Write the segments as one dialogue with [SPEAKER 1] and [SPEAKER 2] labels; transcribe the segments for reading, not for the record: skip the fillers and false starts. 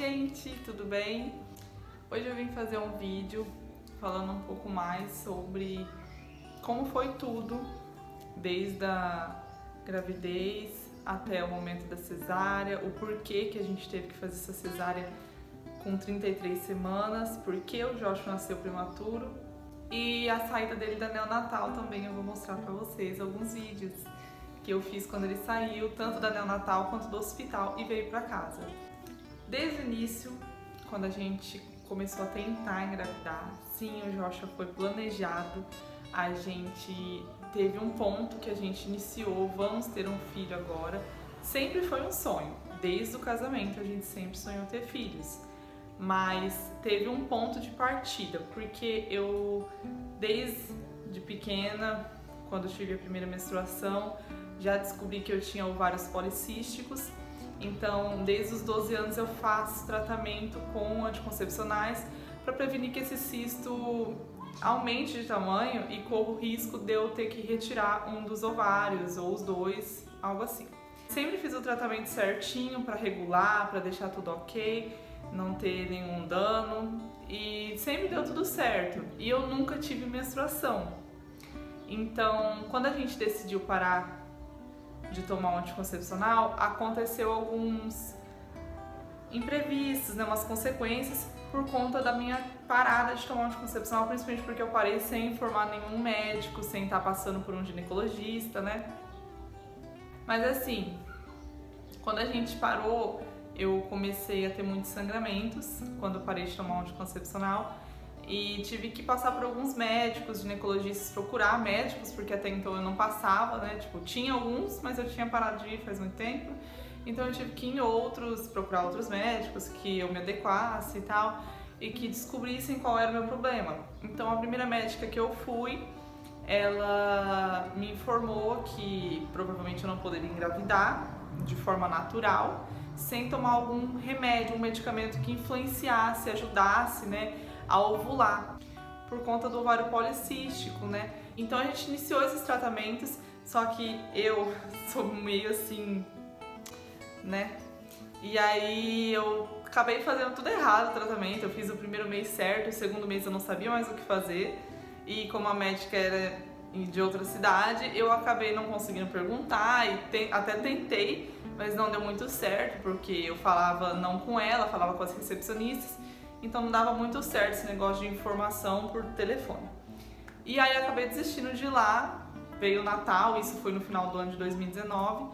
[SPEAKER 1] gente, tudo bem? Hoje eu vim fazer um vídeo falando um pouco mais sobre como foi tudo, desde a gravidez até o momento da cesárea, o porquê que a gente teve que fazer essa cesárea com 33 semanas, porque o Joshua nasceu prematuro e a saída dele da neonatal também. Eu vou mostrar pra vocês alguns vídeos que eu fiz quando ele saiu, tanto da neonatal quanto do hospital, e veio pra casa. Desde o início, quando a gente começou a tentar engravidar, sim, o Joshua foi planejado, a gente teve um ponto que a gente iniciou, vamos ter um filho agora. Sempre foi um sonho, desde o casamento a gente sempre sonhou ter filhos, mas teve um ponto de partida, porque eu, desde pequena, quando tive a primeira menstruação, já descobri que eu tinha ovários policísticos. Então, desde os 12 anos eu faço tratamento com anticoncepcionais para prevenir que esse cisto aumente de tamanho e corra o risco de eu ter que retirar um dos ovários ou os dois, algo assim. Sempre fiz o tratamento certinho para regular, para deixar tudo ok, não ter nenhum dano, e sempre deu tudo certo. E eu nunca tive menstruação. Então, quando a gente decidiu parar de tomar um anticoncepcional, aconteceu alguns imprevistos, né, umas consequências por conta da minha parada de tomar um anticoncepcional, principalmente porque eu parei sem informar nenhum médico, sem estar passando por um ginecologista, né? Mas assim, quando a gente parou, eu comecei a ter muitos sangramentos quando eu parei de tomar um anticoncepcional. E tive que passar por alguns médicos, ginecologistas, procurar médicos, porque até então eu não passava, né? Tipo, tinha alguns, mas eu tinha parado de ir faz muito tempo. Então eu tive que ir em outros, procurar outros médicos que eu me adequasse e tal, e que descobrissem qual era o meu problema. Então a primeira médica que eu fui, ela me informou que provavelmente eu não poderia engravidar de forma natural, sem tomar algum remédio, um medicamento que influenciasse, ajudasse, né, a ovular, por conta do ovário policístico, né? Então a gente iniciou esses tratamentos, só que eu sou meio assim, né? E aí eu acabei fazendo tudo errado o tratamento. Eu fiz o primeiro mês certo, o segundo mês eu não sabia mais o que fazer, e como a médica era de outra cidade, eu acabei não conseguindo perguntar e até tentei, mas não deu muito certo, porque eu falava não com ela, falava com as recepcionistas. Então não dava muito certo esse negócio de informação por telefone. E aí acabei desistindo de ir lá, veio o Natal, isso foi no final do ano de 2019,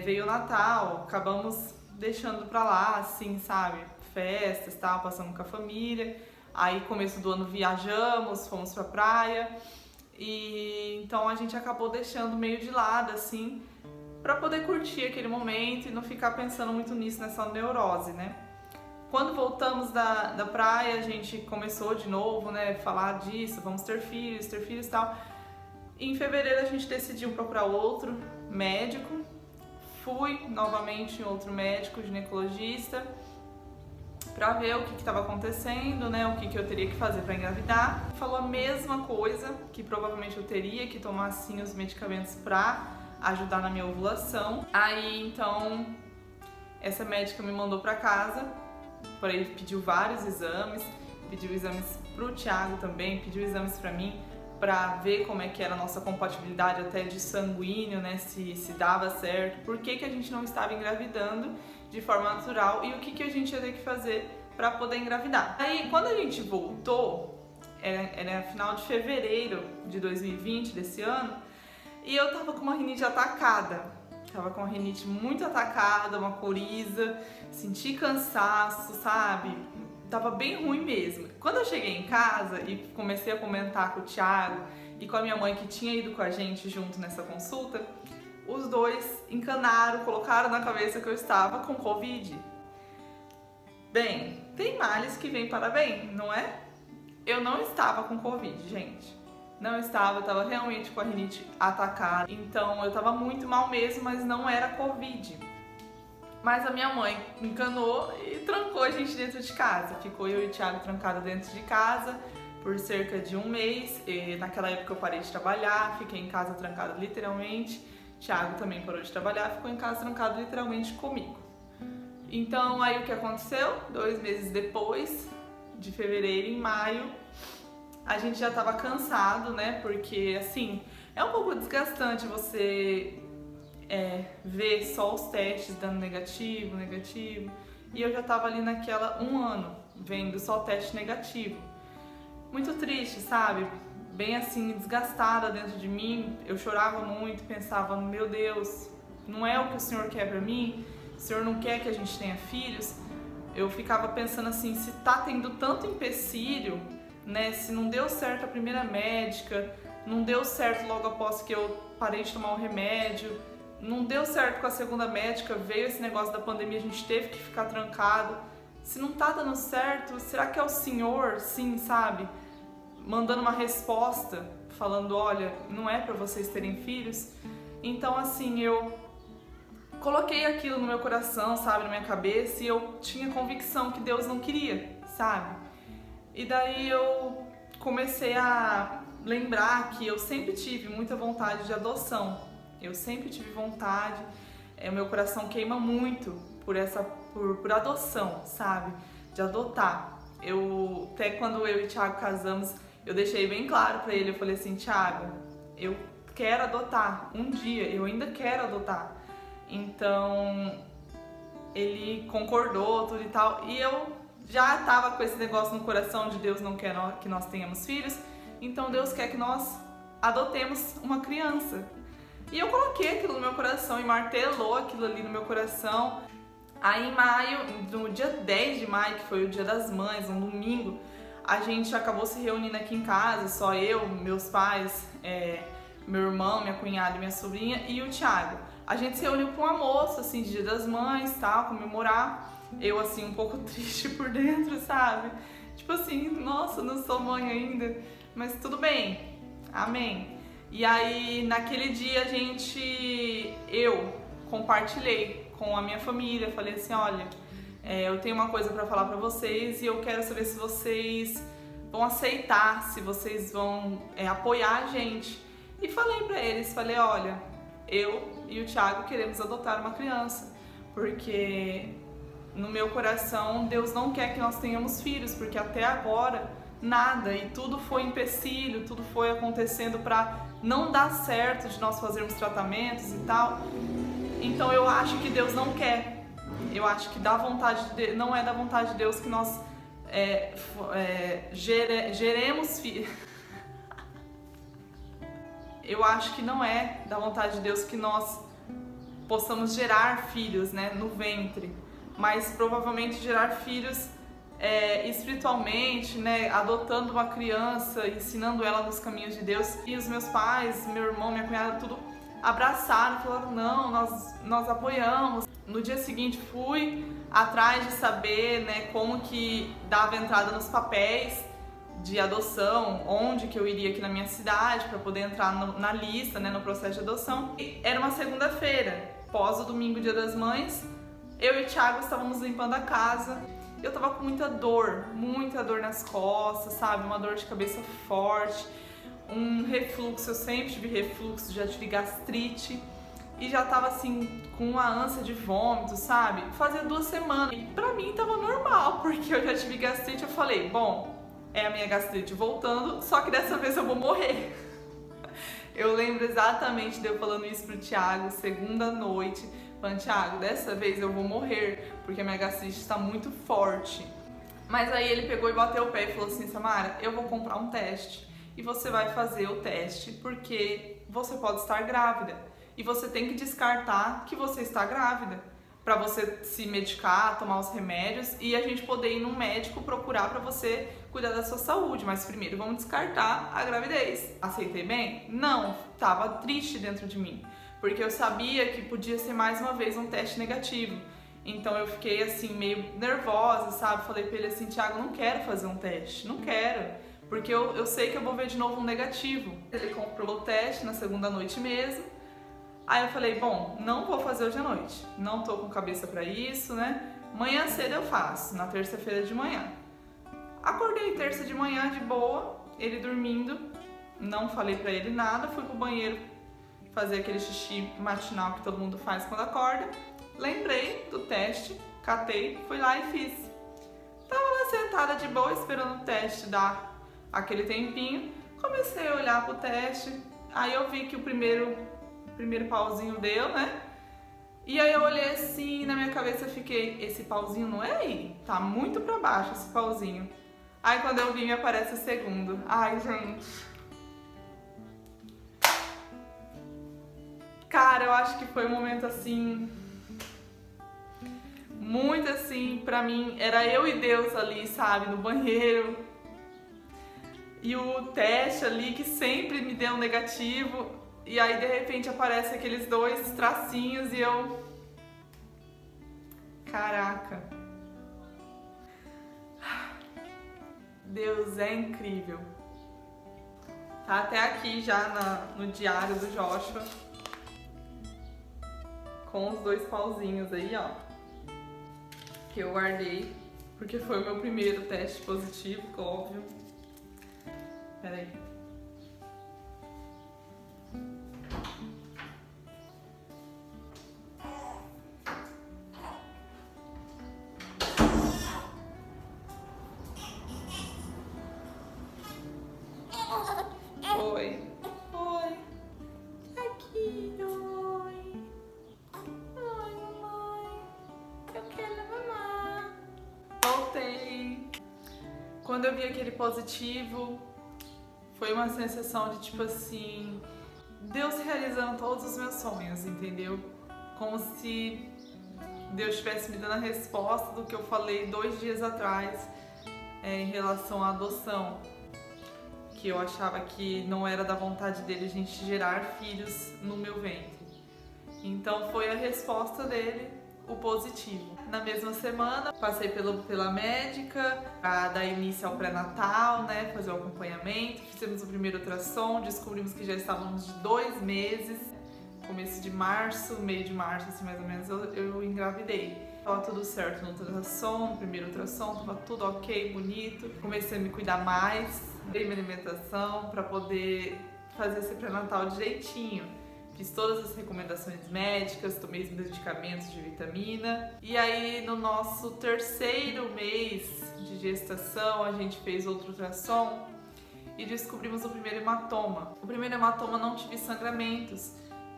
[SPEAKER 1] veio o Natal, acabamos deixando pra lá, assim, sabe, festas, tal, passando com a família. Aí começo do ano viajamos, fomos pra praia, e então a gente acabou deixando meio de lado, assim, pra poder curtir aquele momento e não ficar pensando muito nisso, nessa neurose, né? Quando voltamos da praia, a gente começou de novo, né, falar disso, vamos ter filhos e tal. E em fevereiro a gente decidiu procurar outro médico. Fui novamente em outro médico, ginecologista, para ver o que estava acontecendo, né, o que eu teria que fazer para engravidar. Falou a mesma coisa, que provavelmente eu teria que tomar sim os medicamentos para ajudar na minha ovulação. Aí então essa médica me mandou para casa. Por aí pediu vários exames, pediu exames pro Thiago também, pediu exames pra mim, pra ver como é que era a nossa compatibilidade até de sanguíneo, né, se dava certo, por que a gente não estava engravidando de forma natural e o que a gente ia ter que fazer pra poder engravidar. Aí quando a gente voltou, era final de fevereiro de 2020, desse ano, e eu tava com uma rinite atacada. Tava com a rinite muito atacada, uma coriza, senti cansaço, sabe? Tava bem ruim mesmo. Quando eu cheguei em casa e comecei a comentar com o Thiago e com a minha mãe, que tinha ido com a gente junto nessa consulta, os dois encanaram, colocaram na cabeça que eu estava com Covid. Bem, tem males que vêm para bem, não é? Eu não estava com Covid, gente. Não estava, eu estava realmente com a rinite atacada, então eu estava muito mal mesmo, mas não era Covid. Mas a minha mãe me encanou e trancou a gente dentro de casa. Ficou eu e o Thiago trancados dentro de casa por cerca de um mês. E naquela época eu parei de trabalhar, fiquei em casa trancado literalmente. Thiago também parou de trabalhar, ficou em casa trancado literalmente comigo. Então aí o que aconteceu? 2 meses depois, de fevereiro, em maio, a gente já tava cansado, né? Porque assim, é um pouco desgastante você ver só os testes dando negativo. E eu já tava ali naquela 1 ano, vendo só teste negativo. Muito triste, sabe? Bem assim, desgastada dentro de mim. Eu chorava muito, pensava, meu Deus, não é o que o Senhor quer pra mim? O Senhor não quer que a gente tenha filhos? Eu ficava pensando assim, se tá tendo tanto empecilho, né? Se não deu certo a primeira médica, não deu certo logo após que eu parei de tomar o remédio, não deu certo com a segunda médica, veio esse negócio da pandemia, a gente teve que ficar trancado. Se não tá dando certo, será que é o Senhor, sim, sabe? Mandando uma resposta, falando, olha, não é pra vocês terem filhos. Então assim, eu coloquei aquilo no meu coração, sabe, na minha cabeça, e eu tinha convicção que Deus não queria, sabe? E daí eu comecei a lembrar que eu sempre tive muita vontade de adoção. Eu sempre tive vontade, o meu coração queima muito por adoção, sabe? De adotar. Até quando eu e o Thiago casamos, eu deixei bem claro pra ele, eu falei assim, Thiago, eu quero adotar, um dia, eu ainda quero adotar. Então, ele concordou, tudo e tal, e eu já tava com esse negócio no coração de Deus não quer que nós tenhamos filhos, então Deus quer que nós adotemos uma criança. E eu coloquei aquilo no meu coração e martelou aquilo ali no meu coração. Aí em maio, no dia 10 de maio, que foi o Dia das Mães, um domingo, a gente acabou se reunindo aqui em casa, só eu, meus pais, meu irmão, minha cunhada e minha sobrinha e o Thiago. A gente se reuniu para um almoço, assim, de Dia das Mães, tal, comemorar. Eu, assim, um pouco triste por dentro, sabe? Tipo assim, nossa, não sou mãe ainda, mas tudo bem, amém. E aí, naquele dia, eu compartilhei com a minha família, falei assim, olha, eu tenho uma coisa pra falar pra vocês e eu quero saber se vocês vão aceitar, se vocês vão apoiar a gente. E falei pra eles, falei, olha, eu e o Thiago queremos adotar uma criança, porque no meu coração Deus não quer que nós tenhamos filhos, porque até agora nada, e tudo foi empecilho, tudo foi acontecendo pra não dar certo de nós fazermos tratamentos e tal. Então eu acho que Deus não quer. Eu acho que não é da vontade de Deus que nós geremos filhos. Eu acho que não é da vontade de Deus que nós possamos gerar filhos, né, no ventre, mas provavelmente gerar filhos espiritualmente, né, adotando uma criança, ensinando ela nos caminhos de Deus. E os meus pais, meu irmão, minha cunhada, tudo abraçaram, falaram, não, nós apoiamos. No dia seguinte fui atrás de saber, né, como que dava entrada nos papéis de adoção, onde que eu iria aqui na minha cidade para poder entrar na lista, né, no processo de adoção. E era uma segunda-feira, pós o domingo, Dia das Mães. Eu e o Thiago estávamos limpando a casa. Eu tava com muita dor nas costas, sabe? Uma dor de cabeça forte, um refluxo, eu sempre tive refluxo, já tive gastrite e já tava assim com uma ânsia de vômito, sabe? Fazia 2 semanas e pra mim tava normal, porque eu já tive gastrite. Eu falei, bom, é a minha gastrite voltando, só que dessa vez eu vou morrer. Eu lembro exatamente de eu falando isso pro Thiago, segunda noite, falando, Thiago, dessa vez eu vou morrer, porque a minha gastrite está muito forte. Mas aí ele pegou e bateu o pé e falou assim, Samara, eu vou comprar um teste e você vai fazer o teste porque você pode estar grávida e você tem que descartar que você está grávida para você se medicar, tomar os remédios e a gente poder ir num médico procurar para você cuidar da sua saúde, mas primeiro vamos descartar a gravidez. Aceitei bem? Não, tava triste dentro de mim, porque eu sabia que podia ser mais uma vez um teste negativo. Então eu fiquei assim meio nervosa, sabe? Falei pra ele assim, Thiago, não quero fazer um teste, não quero, porque eu sei que eu vou ver de novo um negativo. Ele comprou o teste na segunda noite mesmo. Aí eu falei, bom, não vou fazer hoje à noite, não tô com cabeça pra isso, né? Manhã cedo eu faço, na terça-feira de manhã. Acordei terça de manhã de boa, ele dormindo, não falei pra ele nada, fui pro banheiro fazer aquele xixi matinal que todo mundo faz quando acorda. lembrei do teste, catei, fui lá e fiz. Tava lá sentada de boa esperando o teste dar aquele tempinho, comecei a olhar pro teste, aí eu vi que o primeiro pauzinho deu, né? E aí eu olhei assim, na minha cabeça eu fiquei, esse pauzinho não é aí, tá muito pra baixo esse pauzinho. Aí quando eu vi me aparece o segundo. Ai, gente. Cara, eu acho que foi um momento assim, muito assim, pra mim, era eu e Deus ali, sabe, no banheiro. E o teste ali que sempre me deu um negativo. E aí de repente aparece aqueles dois tracinhos e eu... Caraca. Deus é incrível. Tá até aqui já no diário do Joshua. Com os dois pauzinhos aí, ó. Que eu guardei. Porque foi o meu primeiro teste positivo, óbvio. Pera aí. Oi. Oi. Aqui, oi. Oi, mamãe. Eu quero mamar. Voltei. Quando eu vi aquele positivo, foi uma sensação de tipo assim, Deus realizando todos os meus sonhos, entendeu? Como se Deus estivesse me dando a resposta do que eu falei 2 dias atrás em relação à adoção. Que eu achava que não era da vontade dele a gente gerar filhos no meu ventre. Então foi a resposta dele, o positivo. Na mesma semana, passei pela médica para dar início ao pré-natal, né, fazer o acompanhamento. Fizemos o primeiro ultrassom, descobrimos que já estávamos de 2 meses. Começo de março, meio de março, assim, mais ou menos, eu engravidei. Tava tudo certo no ultrassom, no primeiro ultrassom, tava tudo ok, bonito. Comecei a me cuidar mais, dei minha alimentação para poder fazer esse pré-natal direitinho. Fiz todas as recomendações médicas, tomei os medicamentos de vitamina. E aí, no nosso 3º mês de gestação, a gente fez outro ultrassom e descobrimos o primeiro hematoma. O primeiro hematoma não tive sangramentos.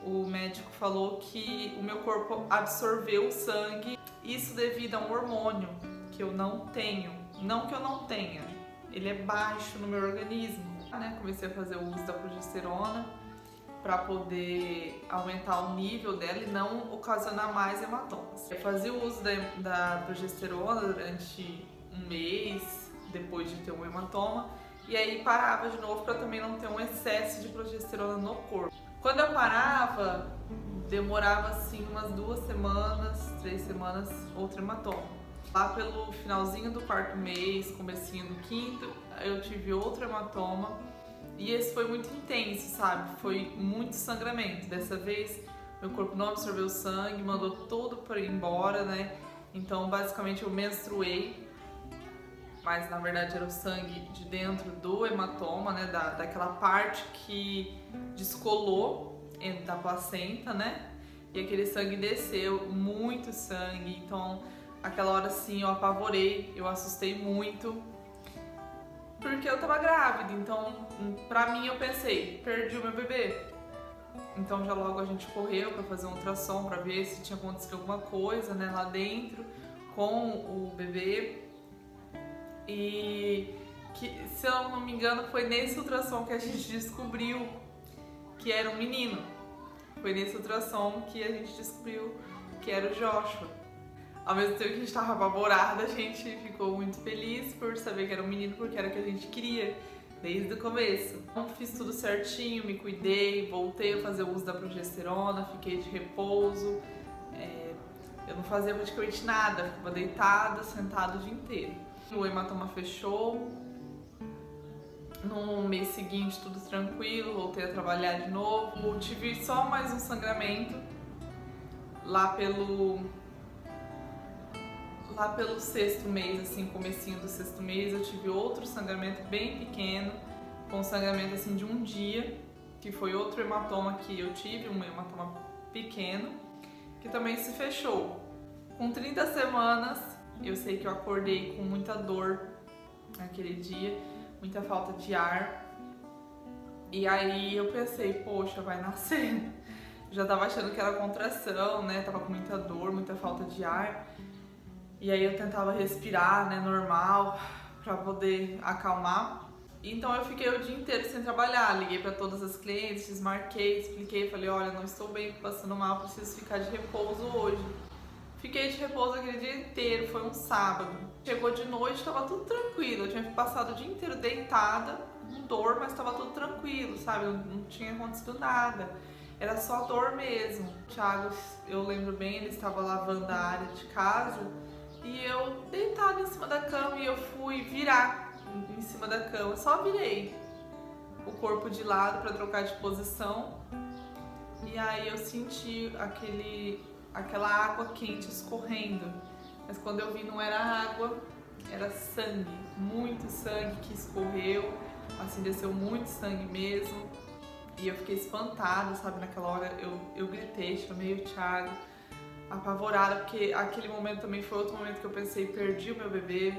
[SPEAKER 1] O médico falou que o meu corpo absorveu o sangue, isso devido a um hormônio que eu não tenho. Não que eu não tenha, ele é baixo no meu organismo. Comecei a fazer o uso da progesterona para poder aumentar o nível dela e não ocasionar mais hematomas. Eu fazia o uso da progesterona durante 1 mês depois de ter um hematoma e aí parava de novo para também não ter um excesso de progesterona no corpo. Quando eu parava, demorava assim umas 2 semanas, 3 semanas, outro hematoma. Lá pelo finalzinho do 4º mês, comecinho do 5º, eu tive outro hematoma e esse foi muito intenso, sabe? Foi muito sangramento. Dessa vez, meu corpo não absorveu sangue, mandou tudo para ir embora, né? Então, basicamente, eu menstruei, mas na verdade era o sangue de dentro do hematoma, né? Daquela parte que descolou da placenta, né? E aquele sangue desceu, muito sangue. Então, aquela hora assim, eu apavorei, eu assustei muito, porque eu tava grávida. Então, pra mim, eu pensei, perdi o meu bebê. Então, já logo a gente correu pra fazer um ultrassom pra ver se tinha acontecido alguma coisa, né, lá dentro com o bebê. E que, se eu não me engano, foi nesse ultrassom que a gente descobriu que era um menino. Foi nesse ultrassom que a gente descobriu que era o Joshua. Ao mesmo tempo que a gente estava apavorada, a gente ficou muito feliz por saber que era um menino, porque era o que a gente queria desde o começo. Então, fiz tudo certinho, me cuidei, voltei a fazer o uso da progesterona, fiquei de repouso. Eu não fazia praticamente nada, ficava deitada, sentada o dia inteiro. O hematoma fechou. No mês seguinte, tudo tranquilo, voltei a trabalhar de novo. Tive só mais um sangramento lá pelo 6º mês, assim, comecinho do 6º mês, eu tive outro sangramento bem pequeno, com um sangramento assim de 1 dia, que foi outro hematoma que eu tive, um hematoma pequeno. que também se fechou. Com 30 semanas, eu sei que eu acordei com muita dor naquele dia, muita falta de ar. E aí eu pensei, poxa, vai nascer. Já tava achando que era contração, né? Tava com muita dor, muita falta de ar. E aí eu tentava respirar, né, normal, pra poder acalmar. Então eu fiquei o dia inteiro sem trabalhar. Liguei pra todas as clientes, desmarquei, expliquei, falei, olha, não estou bem, passando mal, preciso ficar de repouso hoje. Fiquei de repouso aquele dia inteiro, foi um sábado. Chegou de noite, tava tudo tranquilo. Eu tinha passado o dia inteiro deitada, com dor, mas tava tudo tranquilo, sabe? Não tinha acontecido nada. Era só dor mesmo. O Thiago, eu lembro bem, ele estava lavando a área de casa e eu deitada em cima da cama e eu fui virar em cima da cama. Só virei o corpo de lado para trocar de posição e aí eu senti aquela água quente escorrendo. Mas quando eu vi não era água, era sangue, muito sangue que escorreu, assim, desceu muito sangue mesmo. E eu fiquei espantada, sabe? Naquela hora eu gritei, chamei o Thiago, apavorada, porque aquele momento também foi outro momento que eu pensei, perdi o meu bebê,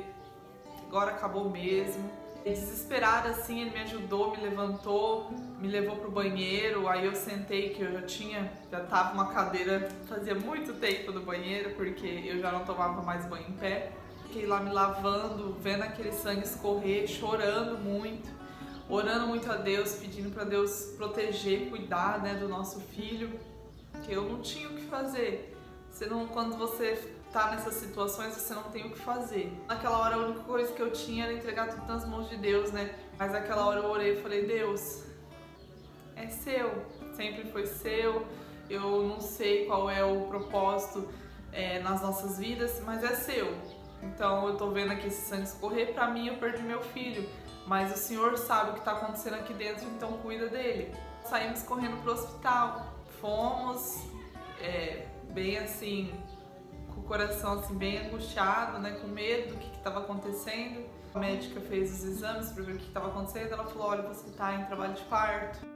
[SPEAKER 1] agora acabou mesmo. E desesperada assim, ele me ajudou, me levantou, me levou pro banheiro, aí eu sentei, que eu já tava uma cadeira, fazia muito tempo no banheiro, porque eu já não tomava mais banho em pé. Fiquei lá me lavando, vendo aquele sangue escorrer, chorando muito, orando muito a Deus, pedindo para Deus proteger, cuidar, né, do nosso filho, que eu não tinha o que fazer. Quando você tá nessas situações, você não tem o que fazer. Naquela hora a única coisa que eu tinha era entregar tudo nas mãos de Deus, né? Mas naquela hora eu orei e falei, Deus, é seu, sempre foi seu, eu não sei qual é o propósito nas nossas vidas, mas é seu. Então eu tô vendo aqui esse sangue escorrer, pra mim eu perdi meu filho, mas o Senhor sabe o que tá acontecendo aqui dentro, então cuida dele. Saímos correndo pro hospital, fomos bem assim, com o coração assim bem angustiado, né, com medo do que estava acontecendo. A médica fez os exames para ver o que estava acontecendo, ela falou, olha, você tá em trabalho de parto.